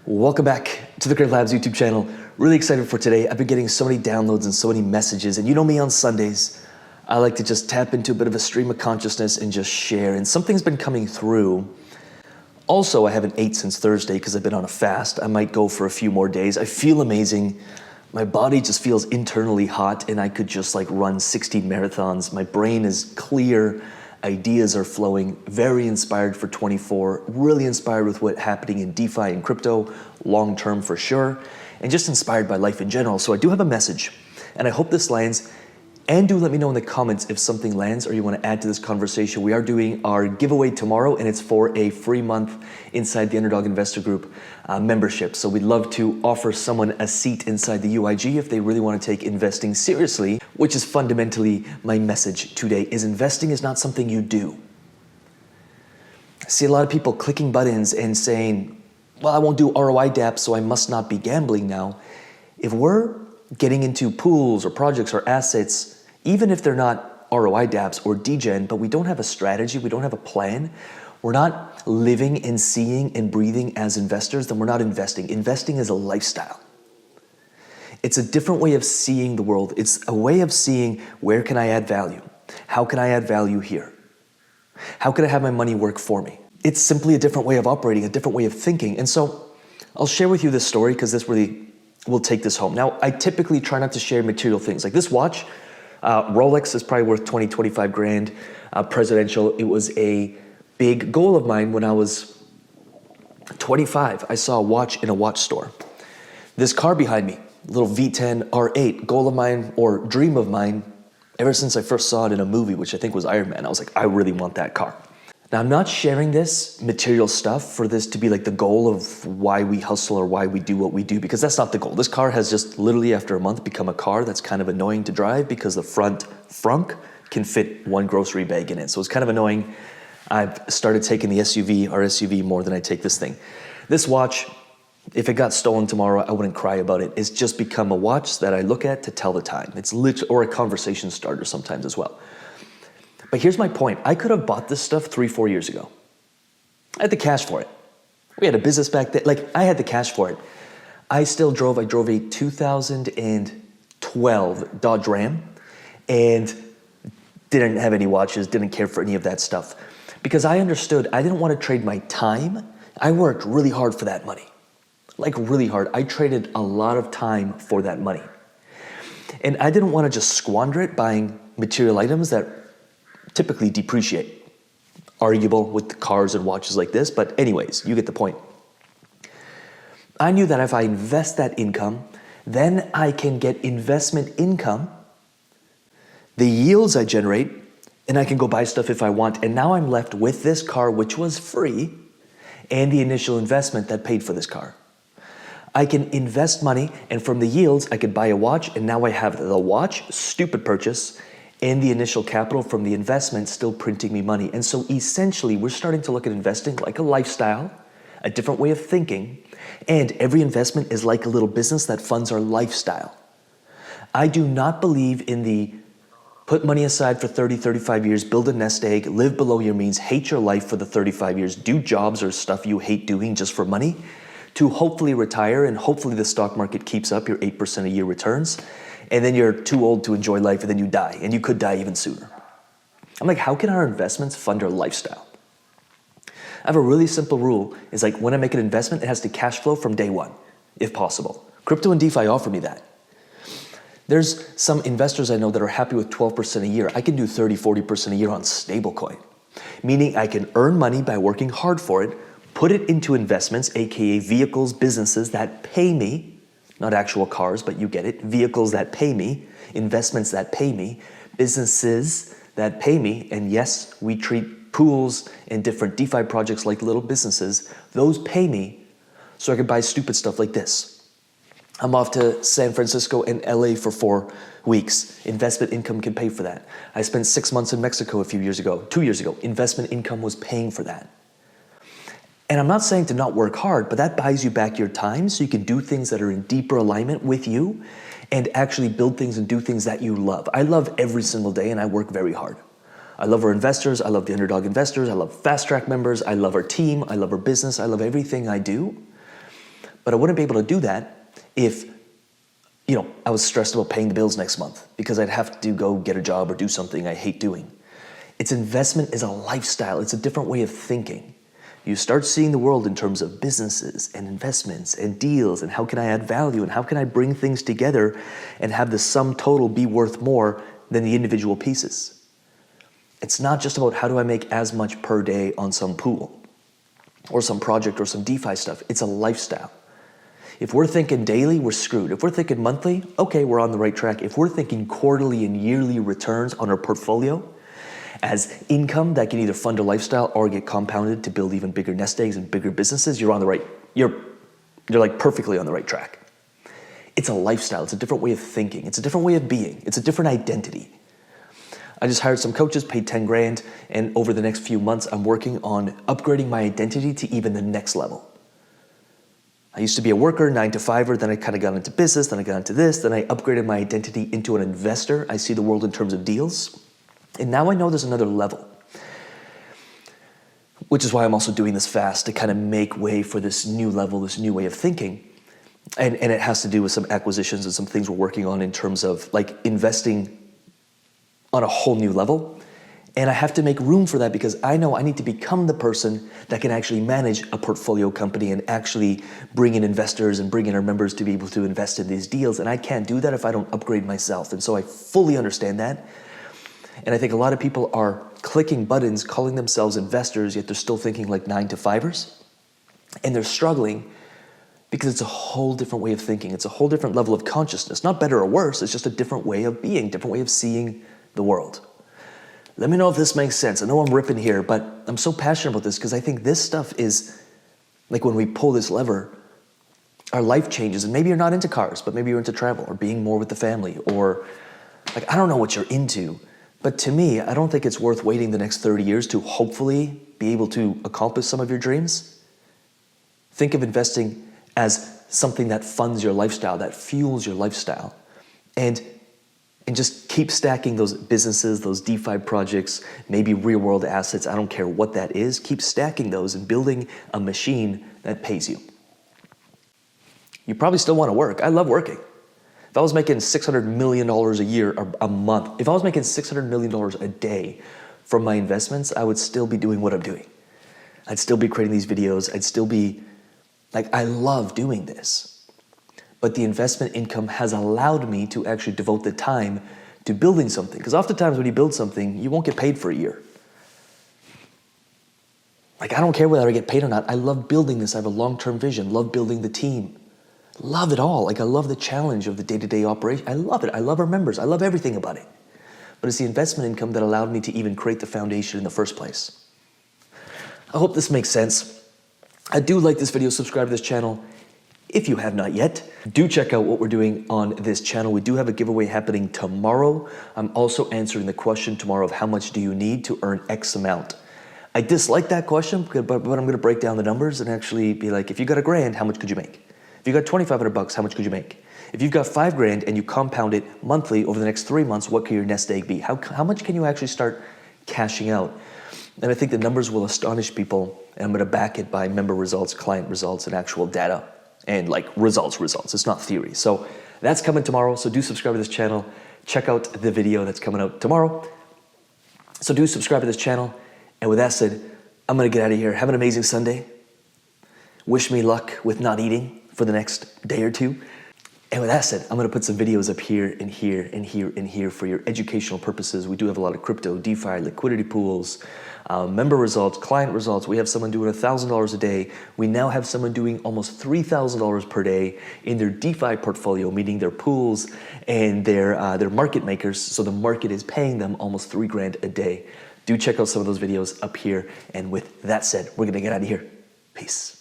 Welcome back to the CryptoLabs YouTube channel. Really excited for today. I've been getting so many downloads and so many messages, and you know me on Sundays, I like to just tap into a bit of a stream of consciousness and just share, and something's been coming through. Also, I haven't ate since Thursday because I've been on a fast. I might go for a few more days. I feel amazing. My body just feels internally hot, and I could just like run 16 marathons. My brain is clear. Ideas are flowing, very inspired for 24, really inspired with what's happening in DeFi and crypto, long term for sure, and just inspired by life in general. So I do have a message, and I hope this lands. And do let me know in the comments if something lands or you want to add to this conversation. We are doing our giveaway tomorrow, and it's for a free month inside the Underdog Investor Group membership. So we'd love to offer someone a seat inside the UIG if they really want to take investing seriously, which is fundamentally my message today, is investing is not something you do. I see a lot of people clicking buttons and saying, well, I won't do ROI Dapps, so I must not be gambling now. If we're getting into pools or projects or assets, even if they're not ROI Dapps or degen, but we don't have a strategy, we don't have a plan, we're not living and seeing and breathing as investors, then we're not investing. Investing is a lifestyle. It's a different way of seeing the world. It's a way of seeing, where can I add value? How can I add value here? How can I have my money work for me? It's simply a different way of operating, a different way of thinking. And so I'll share with you this story because this really will take this home. Now, I typically try not to share material things. Like this watch, Rolex is probably worth 20, 25 grand. Presidential, it was a big goal of mine when I was 25. I saw a watch in a watch store. This car behind me, little V10 R8, goal of mine or dream of mine ever since I first saw it in a movie, which I think was Iron Man. I was like, I really want that car. Now, I'm not sharing this material stuff for this to be like the goal of why we hustle or why we do what we do, because that's not the goal. This car has just literally after a month become a car that's kind of annoying to drive because the front frunk can fit one grocery bag in it. So it's kind of annoying. I've started taking the SUV more than I take this thing. This watch, if it got stolen tomorrow, I wouldn't cry about it. It's just become a watch that I look at to tell the time. It's literally, or a conversation starter sometimes as well. But here's my point. I could have bought this stuff 3-4 years ago. I had the cash for it. We had a business back then. Like, I had the cash for it. I drove a 2012 Dodge Ram and didn't have any watches, didn't care for any of that stuff. Because I understood I didn't want to trade my time. I worked really hard for that money. Like really hard. I traded a lot of time for that money. And I didn't want to just squander it buying material items that typically depreciate. Arguable with cars and watches like this, but anyways, you get the point. I knew that if I invest that income, then I can get investment income, the yields I generate, and I can go buy stuff if I want. And now I'm left with this car, which was free, and the initial investment that paid for this car. I can invest money, and from the yields, I could buy a watch, and now I have the watch, stupid purchase, and the initial capital from the investment still printing me money. And so essentially, we're starting to look at investing like a lifestyle, a different way of thinking, and every investment is like a little business that funds our lifestyle. I do not believe in the put money aside for 30, 35 years, build a nest egg, live below your means, hate your life for the 35 years, do jobs or stuff you hate doing just for money, to hopefully retire and hopefully the stock market keeps up your 8% a year returns, and then you're too old to enjoy life and then you die, and you could die even sooner. I'm like, how can our investments fund our lifestyle? I have a really simple rule. It's like when I make an investment, it has to cash flow from day one, if possible. Crypto and DeFi offer me that. There's some investors I know that are happy with 12% a year. I can do 30, 40% a year on stablecoin, meaning I can earn money by working hard for it, put it into investments, AKA vehicles, businesses that pay me, not actual cars, but you get it, vehicles that pay me, investments that pay me, businesses that pay me, and yes, we treat pools and different DeFi projects like little businesses. Those pay me so I can buy stupid stuff like this. I'm off to San Francisco and LA for 4 weeks. Investment income can pay for that. I spent 6 months in Mexico 2 years ago. Investment income was paying for that. And I'm not saying to not work hard, but that buys you back your time so you can do things that are in deeper alignment with you and actually build things and do things that you love. I love every single day and I work very hard. I love our investors. I love the Underdog investors. I love Fast Track members. I love our team. I love our business. I love everything I do. But I wouldn't be able to do that if, I was stressed about paying the bills next month because I'd have to go get a job or do something I hate doing. Investment is a lifestyle. It's a different way of thinking. You start seeing the world in terms of businesses and investments and deals and how can I add value and how can I bring things together and have the sum total be worth more than the individual pieces. It's not just about how do I make as much per day on some pool or some project or some DeFi stuff. It's a lifestyle. If we're thinking daily, we're screwed. If we're thinking monthly, okay, we're on the right track. If we're thinking quarterly and yearly returns on our portfolio as income that can either fund a lifestyle or get compounded to build even bigger nest eggs and bigger businesses, you're like perfectly on the right track. It's a lifestyle. It's a different way of thinking. It's a different way of being. It's a different identity. I just hired some coaches, paid 10 grand, and over the next few months, I'm working on upgrading my identity to even the next level. I used to be a worker, 9 to 5er, then I kind of got into business, then I got into this, then I upgraded my identity into an investor. I see the world in terms of deals. And now I know there's another level, which is why I'm also doing this fast to kind of make way for this new level, this new way of thinking. And it has to do with some acquisitions and some things we're working on in terms of like investing on a whole new level. And I have to make room for that because I know I need to become the person that can actually manage a portfolio company and actually bring in investors and bring in our members to be able to invest in these deals. And I can't do that if I don't upgrade myself. And so I fully understand that. And I think a lot of people are clicking buttons, calling themselves investors, yet they're still thinking like 9 to 5ers. And they're struggling because it's a whole different way of thinking. It's a whole different level of consciousness. Not better or worse, it's just a different way of being, different way of seeing the world. Let me know if this makes sense. I know I'm ripping here, but I'm so passionate about this because I think this stuff is, like when we pull this lever, our life changes. And maybe you're not into cars, but maybe you're into travel or being more with the family or like, I don't know what you're into. But to me, I don't think it's worth waiting the next 30 years to hopefully be able to accomplish some of your dreams. Think of investing as something that funds your lifestyle, that fuels your lifestyle. And just keep stacking those businesses, those DeFi projects, maybe real world assets. I don't care what that is. Keep stacking those and building a machine that pays you. You probably still want to work. I love working. If I was making $600 million a year or a month, if I was making $600 million a day from my investments, I would still be doing what I'm doing. I'd still be creating these videos. I'd still be like, I love doing this. But the investment income has allowed me to actually devote the time to building something. Because oftentimes when you build something, you won't get paid for a year. Like, I don't care whether I get paid or not. I love building this. I have a long-term vision. Love building the team. Love it all. Like, I love the challenge of the day-to-day operation. I love it. I love our members. I love everything about it. But it's the investment income that allowed me to even create the foundation in the first place. I hope this makes sense. I do like this video. Subscribe to this channel. If you have not yet, do check out what we're doing on this channel. We do have a giveaway happening tomorrow. I'm also answering the question tomorrow of how much do you need to earn X amount. I dislike that question, but I'm going to break down the numbers and actually be like, if you got $1,000, how much could you make? If you got $2,500, how much could you make? If you've got $5,000 and you compound it monthly over the next 3 months, what can your nest egg be? How much can you actually start cashing out? And I think the numbers will astonish people, and I'm going to back it by member results, client results, and actual data. And like results. It's not theory. So that's coming tomorrow. So do subscribe to this channel. Check out the video that's coming out tomorrow. So do subscribe to this channel. And with that said, I'm going to get out of here. Have an amazing Sunday. Wish me luck with not eating for the next day or two. And with that said, I'm going to put some videos up here and here and here and here for your educational purposes. We do have a lot of crypto, DeFi, liquidity pools, member results, client results. We have someone doing $1,000 a day. We now have someone doing almost $3,000 per day in their DeFi portfolio, meaning their pools and their market makers. So the market is paying them almost $3,000 a day. Do check out some of those videos up here. And with that said, we're going to get out of here. Peace.